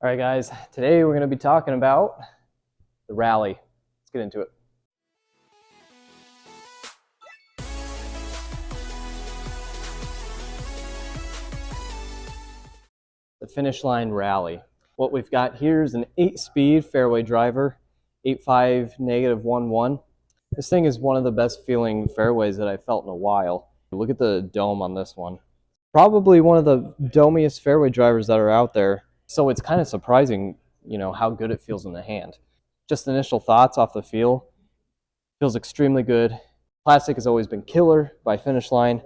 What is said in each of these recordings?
All right, guys, today we're going to be talking about the rally. Let's get into it. The finish line rally. What we've got here is an 8-speed fairway driver, 8.5 -1-1. This thing is one of the best feeling fairways that I've felt in a while. Look at the dome on this one. Probably one of the domiest fairway drivers that are out there. So it's kind of surprising, how good it feels in the hand. Just initial thoughts off the feel. Feels extremely good. Plastic has always been killer by Finish Line,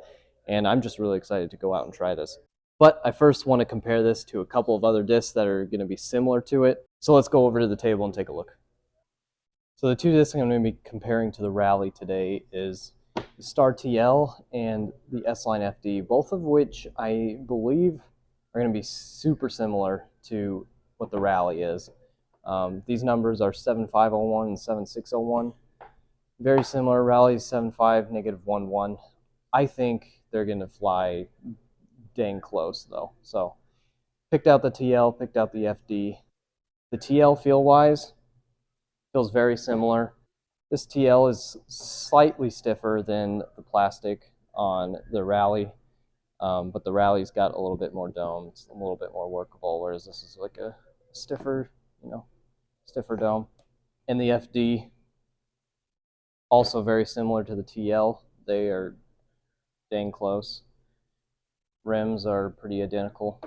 and I'm just really excited to go out and try this. But I first want to compare this to a couple of other discs that are going to be similar to it. So let's go over to the table and take a look. So the two discs I'm going to be comparing to the Rally today is the Star TL and the S-Line FD, both of which I believe are going to be super similar to what the Rally is. These numbers are 7501 and 7601. Very similar. Rally's 7.5 -1-1. I think they're going to fly dang close, though. So picked out the TL, picked out the FD. The TL feel-wise feels very similar. This TL is slightly stiffer than the plastic on the Rally, but the Rally's got a little bit more dome. It's a little bit more workable, whereas this is like a stiffer, stiffer dome. And the FD, also very similar to the TL. They are dang close. Rims are pretty identical.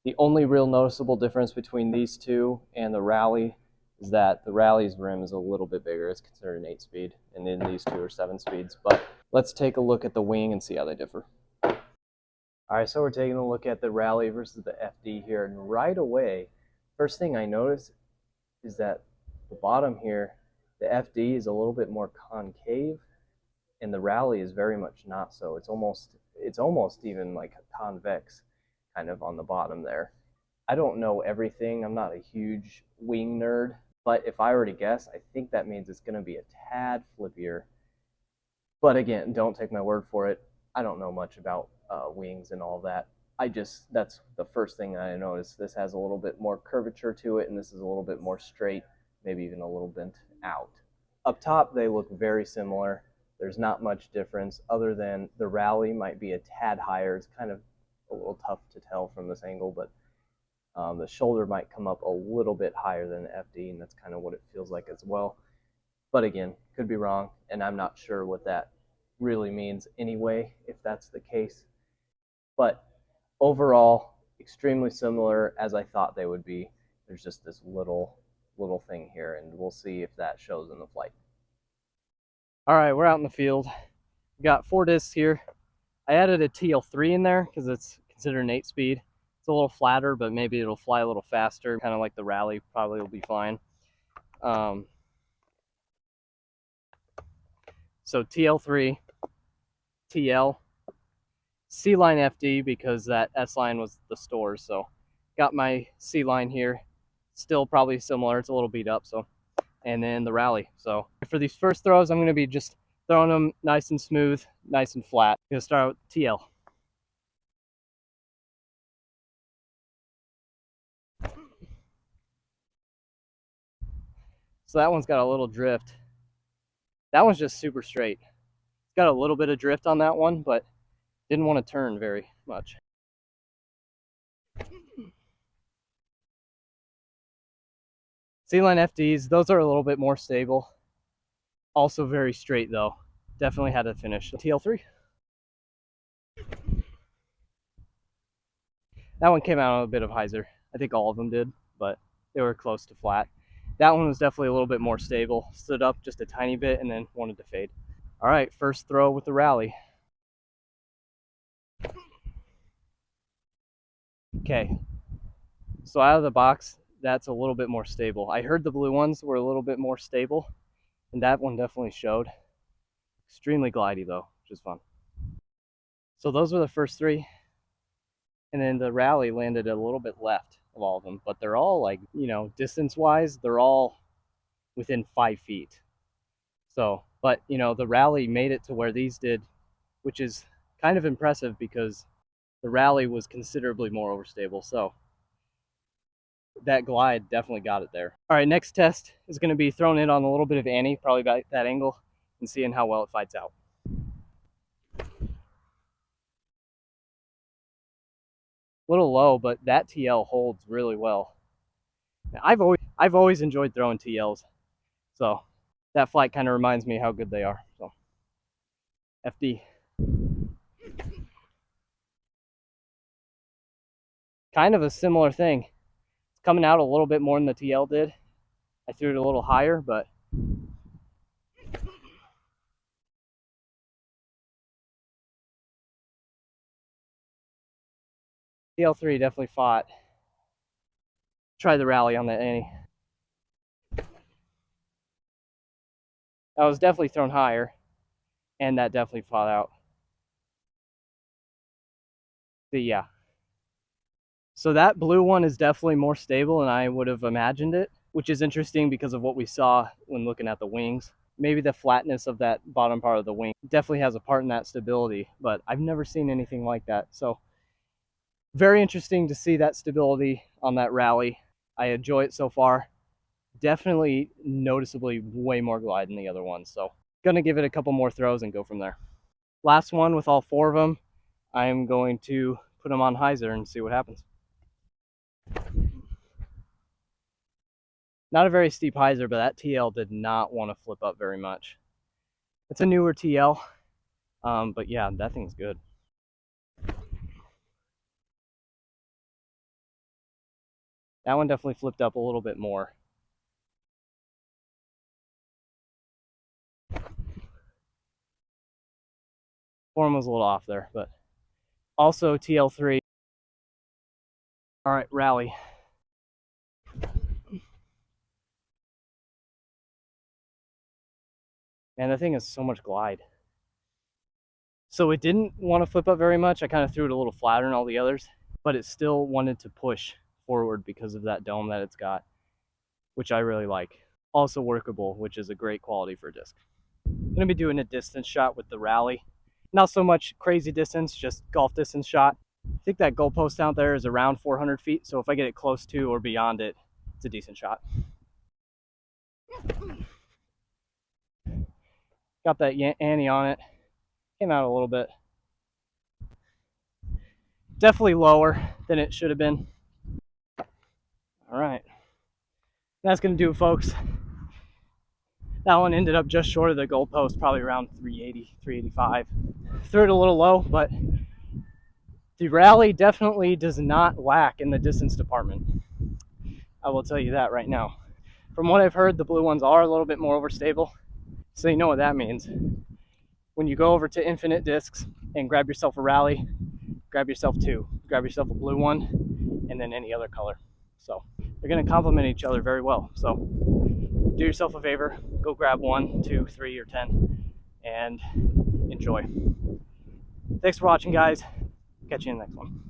The only real noticeable difference between these two and the Rally is that the Rally's rim is a little bit bigger. It's considered an 8-speed, and then these two are 7 speeds. But let's take a look at the wing and see how they differ. All right, so we're taking a look at the Rally versus the FD here, and right away, first thing I notice is that the bottom here, the FD is a little bit more concave, and the Rally is very much not so. It's almost even like convex kind of on the bottom there. I don't know everything. I'm not a huge wing nerd, but if I were to guess, I think that means it's going to be a tad flippier. But again, don't take my word for it. I don't know much about wings and all that. That's the first thing I noticed. This has a little bit more curvature to it, and this is a little bit more straight, maybe even a little bent out. Up top, they look very similar. There's not much difference other than the Rally might be a tad higher. It's kind of a little tough to tell from this angle, but the shoulder might come up a little bit higher than the FD, and that's kind of what it feels like as well. But again, could be wrong, and I'm not sure what that really means anyway, if that's the case. But overall, extremely similar as I thought they would be. There's just this little thing here, and we'll see if that shows in the flight. All right, we're out in the field. We got 4 discs here. I added a TL3 in there because it's considered an 8-speed. It's a little flatter, but maybe it'll fly a little faster, kind of like the Rally probably will be fine. So TL3, TL, C-Line FD because that S-Line was the store. So got my C-Line here. Still probably similar. It's a little beat up. So, and then the Rally. So for these first throws, I'm going to be just throwing them nice and smooth, nice and flat. I'm going to start with TL. So that one's got a little drift. That one's just super straight. It's got a little bit of drift on that one, but didn't want to turn very much. C-Line FDs, those are a little bit more stable. Also very straight though. Definitely had to finish. TL3. That one came out a bit of hyzer. I think all of them did, but they were close to flat. That one was definitely a little bit more stable. Stood up just a tiny bit and then wanted to fade. All right, first throw with the Rally. Okay, so out of the box, that's a little bit more stable. I heard the blue ones were a little bit more stable, and that one definitely showed. Extremely glidey though, which is fun. So those were the first 3. And then the Rally landed a little bit left of all of them, but they're all like, distance-wise, they're all within 5 feet. So, but, the Rally made it to where these did, which is kind of impressive because the Rally was considerably more overstable. So that glide definitely got it there. All right, next test is going to be throwing it on a little bit of Annie, probably about that angle, and seeing how well it fights out. A little low, but that TL holds really well. I've always enjoyed throwing TLs, so that flight kind of reminds me how good they are. So FD. Kind of a similar thing. It's coming out a little bit more than the TL did. I threw it a little higher, but TL3 definitely fought. Try the rally on that Annie. I was definitely thrown higher, and that definitely fought out. But yeah. So that blue one is definitely more stable than I would have imagined it, which is interesting because of what we saw when looking at the wings. Maybe the flatness of that bottom part of the wing definitely has a part in that stability, but I've never seen anything like that. So very interesting to see that stability on that rally. I enjoy it so far. Definitely noticeably way more glide than the other ones. So gonna give it a couple more throws and go from there. Last one with all 4 of them. I'm going to put them on hyzer and see what happens. Not a very steep hyzer, but that TL did not want to flip up very much. It's a newer TL, but yeah, that thing's good. That one definitely flipped up a little bit more. Form was a little off there, but also TL3. All right, rally. Man, the thing has so much glide. So it didn't want to flip up very much. I kind of threw it a little flatter than all the others, but it still wanted to push forward because of that dome that it's got, which I really like. Also workable, which is a great quality for a disc. I'm gonna be doing a distance shot with the rally. Not so much crazy distance, just golf distance shot. I think that goalpost out there is around 400 feet, so if I get it close to or beyond it, it's a decent shot. Got that Annie on it. Came out a little bit. Definitely lower than it should have been. All right. That's going to do it, folks. That one ended up just short of the goalpost, probably around 380, 385. Threw it a little low, but the rally definitely does not lack in the distance department. I will tell you that right now. From what I've heard, the blue ones are a little bit more overstable. So you know what that means. When you go over to infinite discs and grab yourself a rally, grab yourself 2. Grab yourself a blue one and then any other color. So they're going to complement each other very well. So do yourself a favor, go grab 1, 2, 3, or 10 and enjoy. Thanks for watching, guys. Catch you in the next one.